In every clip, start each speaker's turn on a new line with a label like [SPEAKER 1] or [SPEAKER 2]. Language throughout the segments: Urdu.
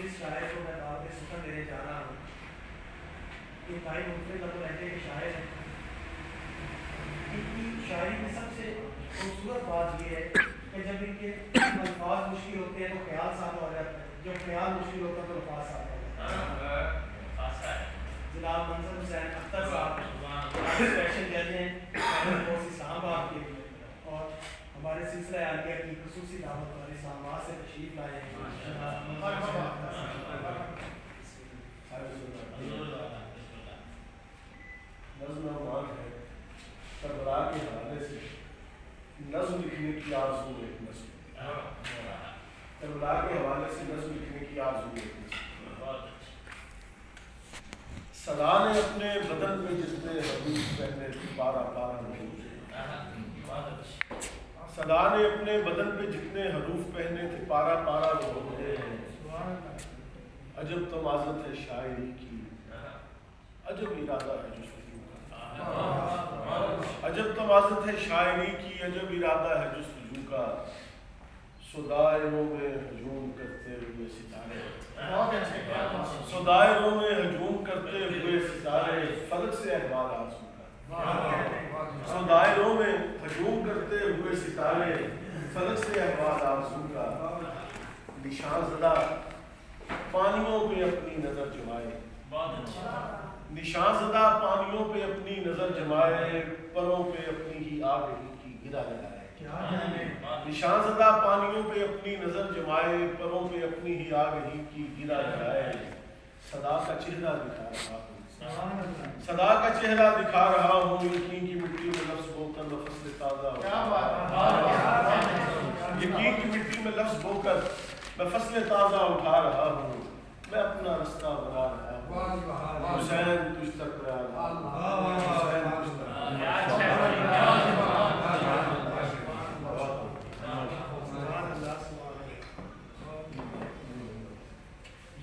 [SPEAKER 1] جس شاعر کو میں دعوت سخن دینے جا رہا ہوں یہ انتہائی منفرد لطف لہجے کے شاعر ہیں. ان کی شاعری میں سب سے خوبصورت بات یہ ہے کہ جب ان کے الفاظ مشکل ہوتے ہیں تو خیال سادہ ہو جاتا ہے, جب خیال مشکل ہوتا ہے تو الفاظ سادہ ہو جاتا ہے. جناب منظر حسین اختر صاحب اسپیشل جج ہیں اسلام آباد کے لیے, اور ہمارے سلسلہ عالیہ کی خصوصی دعوت پر اسلام آباد سے تشریف لائے ہیں.
[SPEAKER 2] نظم نوان ہے کربلا کے حوالے سے نظم لکھنے کی آرزو ایک نظم, کربلا کے حوالے سے نظم لکھنے کی آرزو ایک نظم. صدا نے اپنے بدن میں جتنے حروف پہنے پارا پارا نہیں, صدا نے اپنے بدن پہ جتنے حروف پہنے تھے پارا پارا وہ ہوتے ہیں. عجب تمازت ہے شاعری کی, عجب ارادہ ہے جستجو کا, عجب تمازت ہے شاعری کی, عجب ارادہ ہے جستجو کا. صدائروں میں ہجوم کرتے ہوئے ستارے, صدائروں میں ہجوم کرتے ہوئے ستارے فلک سے احوال آرزو کا. صدائروں میں ہجوم کرتے ہوئے ستارے فلک سے احوال آرزو کا. نشان زدہ پانیوں پہ اپنی نظر جمائے, نشان زدہ پانیوں پہ اپنی نظر جمائے, پروں پہ اپنی ہی آگہی کی گرہ لگائے. نشان زدہ پانیوں پہ اپنی نظر جمائے, پروں پہ اپنی ہی آگہی کی گرہ لگائے. صدا کا چہرہ دکھا رہا ہوں, صدا کا چہرہ دکھا رہا ہوں, یقین کی مٹی میں لفظ بو کر میں فصل تازہ یقین کی مٹی میں لفظ بو کر میں فصل تازہ اٹھا رہا ہوں. میں اپنا رستہ بنا رہا ہوں, حسین تجھ تک میں آ رہا ہوں, حسین تجھ تک.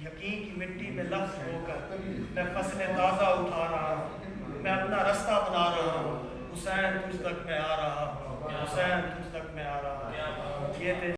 [SPEAKER 1] یقین کی مٹی میں لفظ ہو کر میں فصل تازہ اٹھا رہا ہوں, میں اپنا رستہ بنا رہا ہوں, حسین تجھ تک میں آ رہا ہوں, حسین